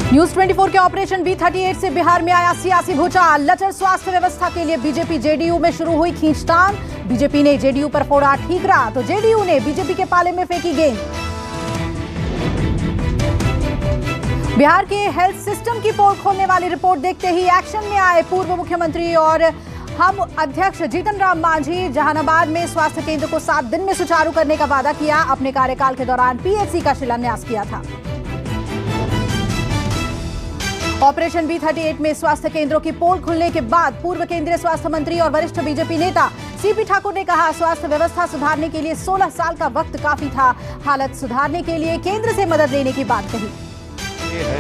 News 24 के operation B38 से बिहार में आया सियासी भूचाल। लचर स्वास्थ्य व्यवस्था के लिए बीजेपी जेडीयू में शुरू हुई खींचतान। बीजेपी ने जेडीयू पर फोड़ा ठीकरा तो जेडीयू ने बीजेपी के पाले में फेंकी गेंद। बिहार के हेल्थ सिस्टम की पोल खोलने वाली रिपोर्ट देखते ही एक्शन में आए पूर्व मुख्यमंत्री और हम अध्यक्ष जीतन राम मांझी। जहानाबाद में स्वास्थ्य केंद्र को 7 दिन में सुचारू करने का वादा किया। अपने कार्यकाल के दौरान पीएचसी का शिलान्यास किया था। ऑपरेशन B38 में स्वास्थ्य केंद्रों की पोल खुलने के बाद पूर्व केंद्रीय स्वास्थ्य मंत्री और वरिष्ठ बीजेपी नेता सीपी ठाकुर ने कहा, स्वास्थ्य व्यवस्था सुधारने के लिए 16 साल का वक्त काफी था। हालत सुधारने के लिए केंद्र से मदद लेने की बात कही। ये है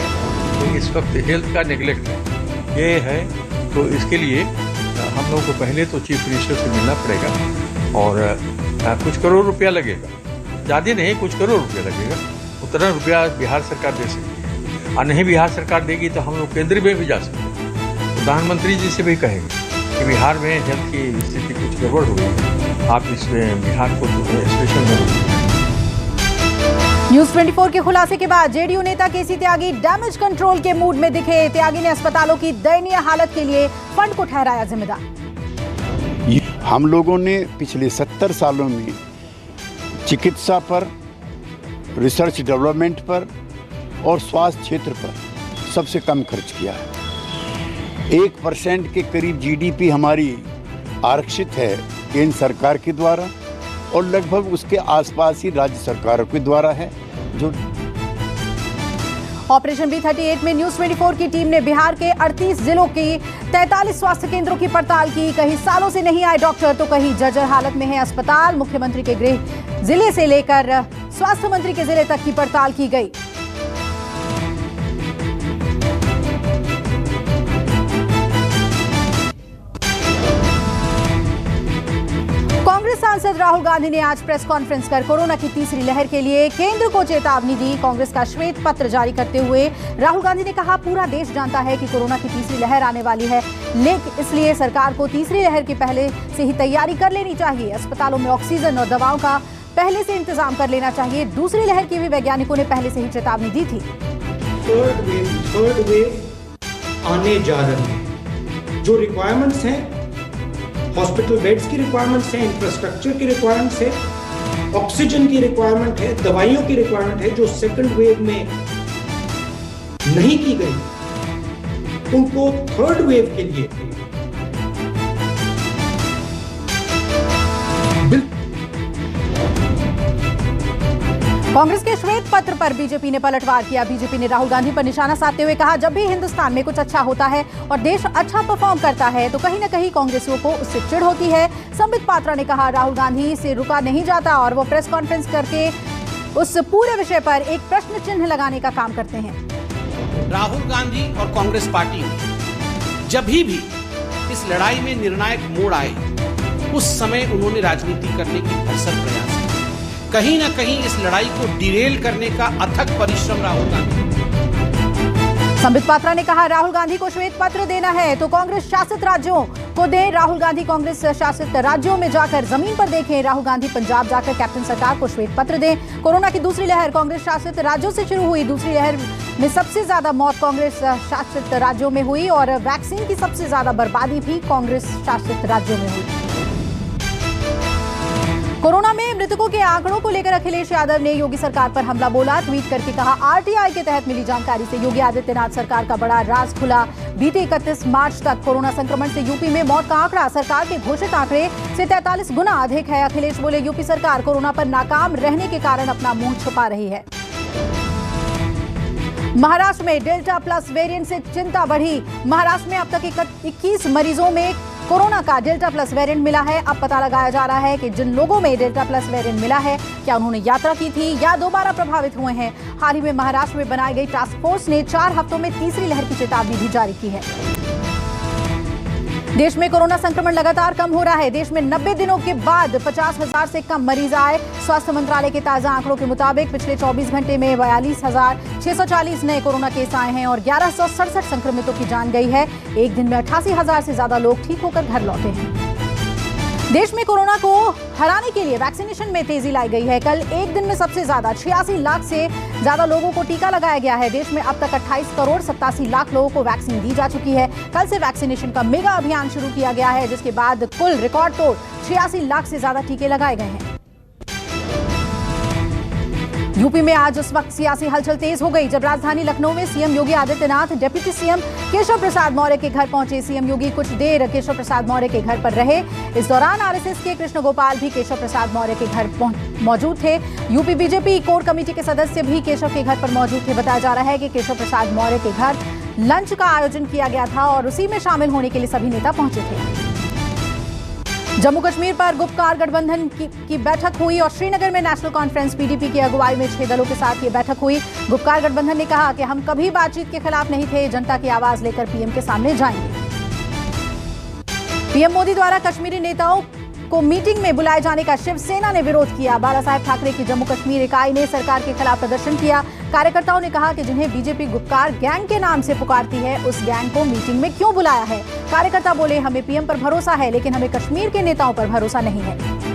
तो इस वक्त हेल्थ का नेग्लेक्ट है, ये है तो इसके लिए हम लोगों को पहले तो चीफ मिनिस्टर से मिलना पड़ेगा और कुछ करोड़ रुपया लगेगा, ज़्यादा नहीं, कुछ करोड़ रुपया लगेगा। उतना रुपया बिहार सरकार दे सकती है और नहीं बिहार सरकार देगी तो हम लोग केंद्र में भी जा सकते हैं। प्रधानमंत्री जी से भी कहेंगे कि बिहार में हेल्थ की स्थिति कुछ गड़बड़ हो गई है, आप इसमें बिहार को स्पेशल मदद। न्यूज 24 के खुलासे के बाद जेडीयू नेता केसी त्यागी डैमेज कंट्रोल के मूड में दिखे। त्यागी ने अस्पतालों की दयनीय हालत के लिए फंड को ठहराया जिम्मेदार। हम लोगों ने पिछले 70 सालों में चिकित्सा पर, रिसर्च डेवलपमेंट पर और स्वास्थ्य क्षेत्र पर सबसे कम खर्च किया है। 1% के करीब जीडीपी हमारी आरक्षित है केंद्र सरकार के द्वारा और लगभग उसके आसपास ही राज्य सरकारों के द्वारा है। जो ऑपरेशन B38 में न्यूज 24 की टीम ने बिहार के 38 जिलों की 43 स्वास्थ्य केंद्रों की पड़ताल की। कहीं सालों से नहीं आए डॉक्टर तो कहीं जर्जर हालत में है अस्पताल। मुख्यमंत्री के गृह जिले से लेकर स्वास्थ्य मंत्री के जिले तक की पड़ताल की गई। कांग्रेस सांसद राहुल गांधी ने आज प्रेस कॉन्फ्रेंस कर कोरोना की तीसरी लहर के लिए केंद्र को चेतावनी दी। कांग्रेस का श्वेत पत्र जारी करते हुए राहुल गांधी ने कहा, पूरा देश जानता है कि कोरोना की तीसरी लहर आने वाली है, लेकिन इसलिए सरकार को तीसरी लहर की पहले से ही तैयारी कर लेनी चाहिए। अस्पतालों में ऑक्सीजन और दवाओं का पहले से इंतजाम कर लेना चाहिए। दूसरी लहर की भी वैज्ञानिकों ने पहले से ही चेतावनी दी थी। थर्ड वेव आने जा रही है। जो रिक्वायरमेंट्स हैं, हॉस्पिटल बेड्स की रिक्वायरमेंट्स है, इंफ्रास्ट्रक्चर की रिक्वायरमेंट्स है, ऑक्सीजन की रिक्वायरमेंट है, दवाइयों की रिक्वायरमेंट है, जो सेकंड वेव में नहीं की गई उनको थर्ड वेव के लिए कांग्रेस के श्वेत पत्र पर बीजेपी ने पलटवार किया। बीजेपी ने राहुल गांधी पर निशाना साधते हुए कहा, जब भी हिंदुस्तान में कुछ अच्छा होता है और देश अच्छा परफॉर्म करता है तो कहीं न कहीं कांग्रेसियों को उससे चिढ़ होती है। संबित पात्रा ने कहा, राहुल गांधी से रुका नहीं जाता और वो प्रेस कॉन्फ्रेंस करके उस पूरे विषय पर एक प्रश्न चिन्ह लगाने का काम करते हैं। राहुल गांधी और कांग्रेस पार्टी जब भी इस लड़ाई में निर्णायक मोड़ आए, उस समय उन्होंने राजनीति करने की भरसक प्रयास किया। कहीं ना कहीं इस लड़ाई को डिरेल करने का अथक परिश्रम राहुल गांधी। संबित पात्रा ने कहा, राहुल गांधी को श्वेत पत्र देना है तो कांग्रेस शासित राज्यों को दे। राहुल गांधी कांग्रेस शासित राज्यों में जाकर जमीन पर देखें। राहुल गांधी पंजाब जाकर कैप्टन सरकार को श्वेत पत्र दें। कोरोना की दूसरी लहर कांग्रेस शासित राज्यों से शुरू हुई। दूसरी लहर में सबसे ज्यादा मौत कांग्रेस शासित राज्यों में हुई और वैक्सीन की सबसे ज्यादा बर्बादी भी कांग्रेस शासित राज्यों में हुई। कोरोना में मृतकों के आंकड़ों को लेकर अखिलेश यादव ने योगी सरकार पर हमला बोला। ट्वीट करके कहा, आरटीआई के तहत मिली जानकारी से योगी आदित्यनाथ सरकार का बड़ा राज खुला। बीते 31 मार्च तक कोरोना संक्रमण से यूपी में मौत का आंकड़ा सरकार के घोषित आंकड़े से 43 गुना अधिक है। अखिलेश बोले, यूपी सरकार कोरोना पर नाकाम रहने के कारण अपना मुंह छुपा रही है। महाराष्ट्र में डेल्टा प्लस वेरिएंट से चिंता बढ़ी। महाराष्ट्र में अब तक 21 मरीजों में कोरोना का डेल्टा प्लस वेरिएंट मिला है। अब पता लगाया जा रहा है कि जिन लोगों में डेल्टा प्लस वेरिएंट मिला है, क्या उन्होंने यात्रा की थी या दोबारा प्रभावित हुए हैं। हाल ही में महाराष्ट्र में बनाई गई टास्क फोर्स ने 4 हफ्तों में तीसरी लहर की चेतावनी भी जारी की है। देश में कोरोना संक्रमण लगातार कम हो रहा है। देश में 90 दिनों के बाद 50,000 से कम मरीज आए। स्वास्थ्य मंत्रालय के ताजा आंकड़ों के मुताबिक पिछले 24 घंटे में 42,640 नए कोरोना केस आए हैं और 1167 संक्रमितों की जान गई है। एक दिन में 88,000 से ज्यादा लोग ठीक होकर घर लौटे हैं। देश में कोरोना को हराने के लिए वैक्सीनेशन में तेजी लाई गई है। कल एक दिन में सबसे ज्यादा 86 लाख से ज्यादा लोगों को टीका लगाया गया है। देश में अब तक 28 करोड़ 87 लाख लोगों को वैक्सीन दी जा चुकी है। कल से वैक्सीनेशन का मेगा अभियान शुरू किया गया है, जिसके बाद कुल रिकॉर्ड तोड़ 86 लाख से ज्यादा टीके लगाए गए हैं। यूपी में आज उस वक्त सियासी हलचल तेज हो गई जब राजधानी लखनऊ में CM Yogi Adityanath deputy CM Keshav Prasad Maurya के घर पहुंचे। सीएम योगी कुछ देर केशव प्रसाद मौर्य के घर पर रहे। इस दौरान आरएसएस के कृष्ण गोपाल भी केशव प्रसाद मौर्य के घर मौजूद थे। यूपी बीजेपी कोर कमेटी के सदस्य भी केशव के घर पर मौजूद थे। बताया जा रहा है कि केशव प्रसाद मौर्य के घर लंच का आयोजन किया गया था और उसी में शामिल होने के लिए सभी नेता पहुंचे थे। जम्मू कश्मीर पर गुपकार गठबंधन की बैठक हुई और श्रीनगर में नेशनल कॉन्फ्रेंस पीडीपी की अगुवाई में 6 दलों के साथ ये बैठक हुई। गुपकार गठबंधन ने कहा कि हम कभी बातचीत के खिलाफ नहीं थे, जनता की आवाज लेकर पीएम के सामने जाएंगे। पीएम मोदी द्वारा कश्मीरी नेताओं को मीटिंग में बुलाए जाने का शिवसेना ने विरोध किया। बाला साहेब ठाकरे की जम्मू कश्मीर इकाई ने सरकार के खिलाफ प्रदर्शन किया। कार्यकर्ताओं ने कहा कि जिन्हें बीजेपी गुपकार गैंग के नाम से पुकारती है, उस गैंग को मीटिंग में क्यों बुलाया है। कार्यकर्ता बोले, हमें पीएम पर भरोसा है, लेकिन हमें कश्मीर के नेताओं पर भरोसा नहीं है।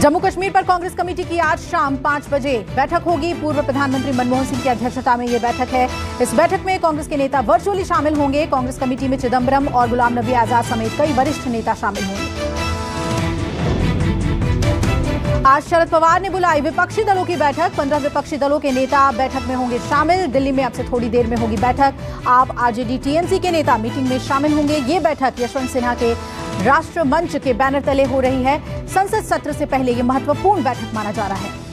जम्मू कश्मीर पर कांग्रेस कमेटी की आज शाम 5 बजे बैठक होगी। पूर्व प्रधानमंत्री मनमोहन सिंह की अध्यक्षता में यह बैठक है। इस बैठक में कांग्रेस के नेता वर्चुअली शामिल होंगे। कांग्रेस कमेटी में चिदम्बरम और गुलाम नबी आजाद समेत कई वरिष्ठ नेता शामिल होंगे। आज शरद पवार ने बुलाई विपक्षी दलों की बैठक। 15 विपक्षी दलों के नेता बैठक में होंगे शामिल। दिल्ली में अब से थोड़ी देर में होगी बैठक। आप आरजेडी टीएमसी के नेता मीटिंग में शामिल होंगे। ये बैठक यशवंत सिन्हा के राष्ट्र मंच के बैनर तले हो रही है। संसद सत्र से पहले ये महत्वपूर्ण बैठक माना जा रहा है।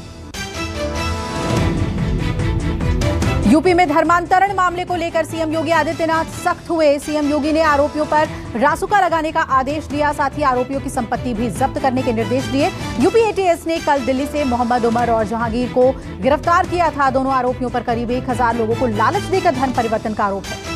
यूपी में धर्मांतरण मामले को लेकर सीएम योगी आदित्यनाथ सख्त हुए। सीएम योगी ने आरोपियों पर रासुका लगाने का आदेश दिया, साथ ही आरोपियों की संपत्ति भी जब्त करने के निर्देश दिए। यूपी एटीएस ने कल दिल्ली से मोहम्मद उमर और जहांगीर को गिरफ्तार किया था। दोनों आरोपियों पर करीब 1000 लोगों को लालच देकर धन परिवर्तन का आरोप है।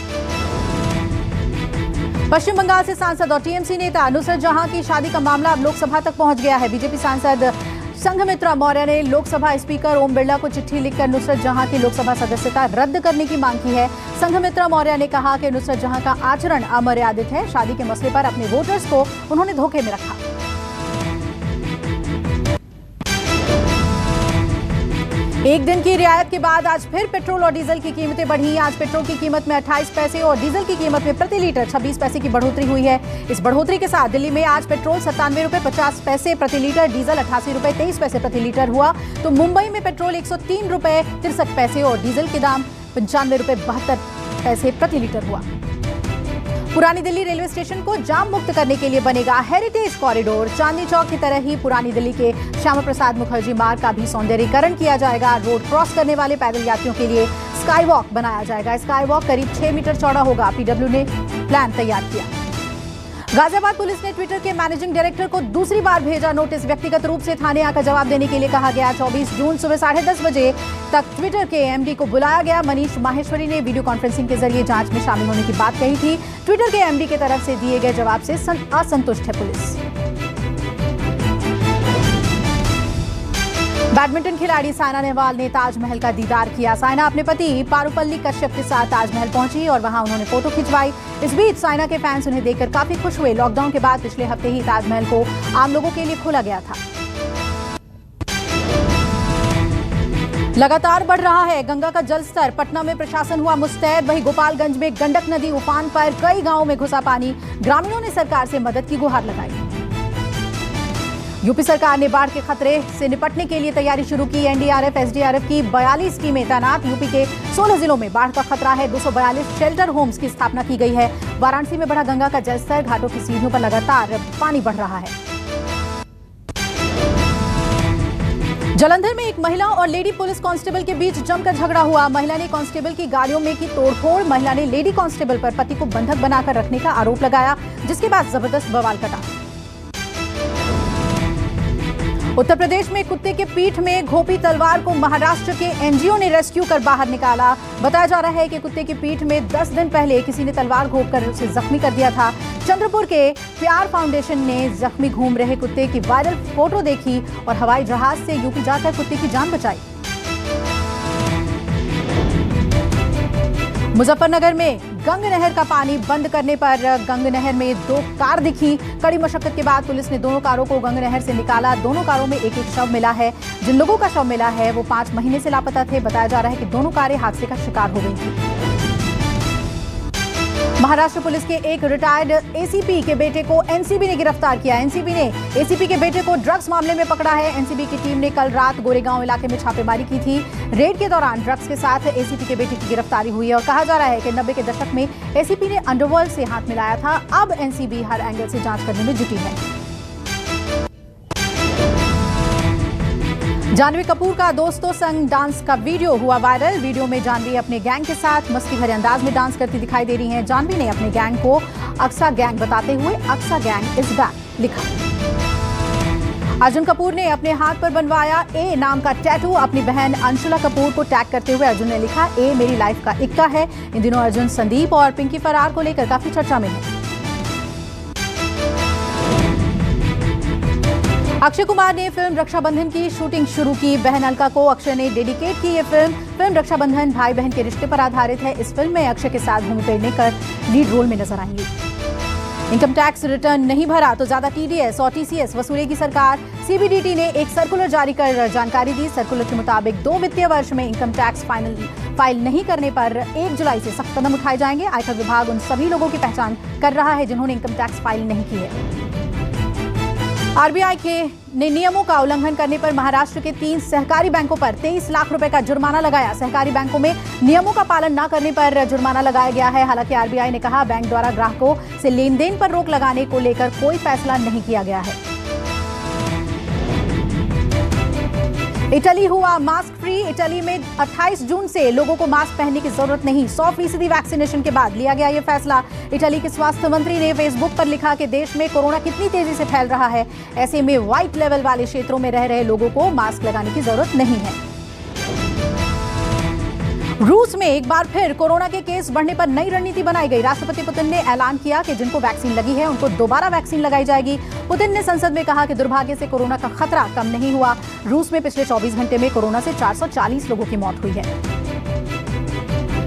पश्चिम बंगाल से सांसद और टीएमसी नेता नुसरत जहां की शादी का मामला अब लोकसभा तक पहुंच गया है। बीजेपी सांसद संघमित्रा मौर्य ने लोकसभा स्पीकर ओम बिरला को चिट्ठी लिखकर नुसरत जहां की लोकसभा सदस्यता रद्द करने की मांग की है। संघमित्रा मौर्य ने कहा कि नुसरत जहां का आचरण अमर्यादित है। शादी के मसले पर अपने वोटर्स को उन्होंने धोखे में रखा। एक दिन की रियायत के बाद आज फिर पेट्रोल और डीजल की कीमतें बढ़ी। आज पेट्रोल की कीमत में 28 पैसे और डीजल की कीमत में प्रति लीटर 26 पैसे की बढ़ोतरी हुई है। इस बढ़ोतरी के साथ दिल्ली में आज पेट्रोल 97 रुपए 50 पैसे प्रति लीटर, डीजल 88 रुपए 23 पैसे प्रति लीटर हुआ। तो मुंबई में पेट्रोल 103 रुपए 63 पैसे और डीजल के दाम 95 रुपए 72 पैसे प्रति लीटर हुआ। पुरानी दिल्ली रेलवे स्टेशन को जाम मुक्त करने के लिए बनेगा हेरिटेज कॉरिडोर। चांदनी चौक की तरह ही पुरानी दिल्ली के श्यामा प्रसाद मुखर्जी मार्ग का भी सौंदर्यीकरण किया जाएगा। रोड क्रॉस करने वाले पैदल यात्रियों के लिए स्काई वॉक बनाया जाएगा। स्काई वॉक करीब 6 मीटर चौड़ा होगा। पीडब्ल्यू ने प्लान तैयार किया। गाजियाबाद पुलिस ने ट्विटर के मैनेजिंग डायरेक्टर को दूसरी बार भेजा नोटिस। व्यक्तिगत रूप से थाने आकर जवाब देने के लिए कहा गया। 24 जून सुबह 10:30 बजे तक ट्विटर के एमडी को बुलाया गया। मनीष माहेश्वरी ने वीडियो कॉन्फ्रेंसिंग के जरिए जांच में शामिल होने की बात कही थी। ट्विटर के एमडी की तरफ से दिए गए जवाब से असंतुष्ट है पुलिस। बैडमिंटन खिलाड़ी साइना नेहवाल ने ताजमहल का दीदार किया। साइना अपने पति पारुपल्ली कश्यप के साथ ताजमहल पहुंची और वहां उन्होंने फोटो खिंचवाई। इस बीच साइना के फैंस उन्हें देखकर काफी खुश हुए। लॉकडाउन के बाद पिछले हफ्ते ही ताजमहल को आम लोगों के लिए खोला गया था। लगातार बढ़ रहा है गंगा का जलस्तर। पटना में प्रशासन हुआ मुस्तैद। वहीं गोपालगंज में गंडक नदी उफान पर, कई गांवों में घुसा पानी। ग्रामीणों ने सरकार से मदद की गुहार लगाई। यूपी सरकार ने बाढ़ के खतरे से निपटने के लिए तैयारी शुरू की। एनडीआरएफ एसडीआरएफ की 42 टीमें तैनात। यूपी के 16 जिलों में बाढ़ का खतरा है। 242 शेल्टर होम्स की स्थापना की गई है। वाराणसी में बढ़ा गंगा का जलस्तर। घाटों की सीढ़ियों पर लगातार पानी बढ़ रहा है। जालंधर में एक महिला और लेडी पुलिस कांस्टेबल के बीच जमकर झगड़ा हुआ। महिला ने कांस्टेबल की गाड़ियों में की तोड़फोड़। महिला ने लेडी कांस्टेबल पर पति को बंधक बनाकर रखने का आरोप लगाया, जिसके बाद जबरदस्त बवाल कटा। उत्तर प्रदेश में कुत्ते के पीठ में घोंपी तलवार को महाराष्ट्र के एनजीओ ने रेस्क्यू कर बाहर निकाला। बताया जा रहा है कि कुत्ते की पीठ में 10 दिन पहले किसी ने तलवार घोंपकर उसे जख्मी कर दिया था। चंद्रपुर के प्यार फाउंडेशन ने जख्मी घूम रहे कुत्ते की वायरल फोटो देखी और हवाई जहाज से यूपी जाकर कुत्ते की जान बचाई। मुजफ्फरनगर में गंग नहर का पानी बंद करने पर गंग नहर में 2 कार दिखी। कड़ी मशक्कत के बाद पुलिस ने दोनों कारों को गंग नहर से निकाला। दोनों कारों में एक शव मिला है। जिन लोगों का शव मिला है वो 5 महीने से लापता थे। बताया जा रहा है कि दोनों कारें हादसे का शिकार हो गई थी। महाराष्ट्र पुलिस के एक रिटायर्ड एसीपी के बेटे को एनसीबी ने गिरफ्तार किया। एनसीबी ने एसीपी के बेटे को ड्रग्स मामले में पकड़ा है। एनसीबी की टीम ने कल रात गोरेगांव इलाके में छापेमारी की थी। रेड के दौरान ड्रग्स के साथ एसीपी के बेटे की गिरफ्तारी हुई है और कहा जा रहा है कि 90 के दशक में एसीपी ने अंडरवर्ल्ड से हाथ मिलाया था। अब एनसीबी हर एंगल से जांच करने में जुटी है। जानवी कपूर का दोस्तों संग डांस का वीडियो हुआ वायरल। वीडियो में जानवी अपने गैंग के साथ मस्ती भरे अंदाज में डांस करती दिखाई दे रही हैं। जानवी ने अपने गैंग को अक्सा गैंग बताते हुए अक्सा गैंग इज बैक लिखा। अर्जुन कपूर ने अपने हाथ पर बनवाया ए नाम का टैटू। अपनी बहन अंशुला कपूर को टैग करते हुए अर्जुन ने लिखा, ए मेरी लाइफ का इक्का है। इन दिनों अर्जुन संदीप और पिंकी फरार को लेकर काफी चर्चा में है। अक्षय कुमार ने फिल्म रक्षाबंधन की शूटिंग शुरू की। बहन अलका को अक्षय ने डेडिकेट की ये फिल्म रक्षाबंधन भाई बहन के रिश्ते पर आधारित है। इस फिल्म में अक्षय के साथ भूमि पेडनेकर लीड रोल में नजर आएंगी। इनकम टैक्स रिटर्न नहीं भरा तो ज्यादा टीडीएस और टीसीएस वसूलेगी सरकार। सीबीडीटी ने एक सर्कुलर जारी कर जानकारी दी। सर्कुलर के मुताबिक 2 वित्तीय वर्ष में इनकम टैक्स फाइल नहीं करने पर 1 जुलाई से सख्त कदम उठाए जाएंगे। आयकर विभाग उन सभी लोगों की पहचान कर रहा है जिन्होंने इनकम टैक्स फाइल नहीं की है। आरबीआई ने नियमों का उल्लंघन करने पर महाराष्ट्र के 3 सहकारी बैंकों पर 23 लाख रुपए का जुर्माना लगाया। सहकारी बैंकों में नियमों का पालन न करने पर जुर्माना लगाया गया है। हालांकि आरबीआई ने कहा बैंक द्वारा ग्राहकों से लेन देन पर रोक लगाने को लेकर कोई फैसला नहीं किया गया है। इटली हुआ मास्क फ्री। इटली में 28 जून से लोगों को मास्क पहनने की जरूरत नहीं। 100% वैक्सीनेशन के बाद लिया गया यह फैसला। इटली के स्वास्थ्य मंत्री ने फेसबुक पर लिखा कि देश में कोरोना कितनी तेजी से फैल रहा है। ऐसे में व्हाइट लेवल वाले क्षेत्रों में रह रहे लोगों को मास्क लगाने की जरूरत नहीं है। रूस में एक बार फिर कोरोना के केस बढ़ने पर नई रणनीति बनाई गई। राष्ट्रपति पुतिन ने ऐलान किया कि जिनको वैक्सीन लगी है उनको दोबारा वैक्सीन लगाई जाएगी। पुतिन ने संसद में कहा कि दुर्भाग्य से कोरोना का खतरा कम नहीं हुआ। रूस में पिछले 24 घंटे में कोरोना से 440 लोगों की मौत हुई है।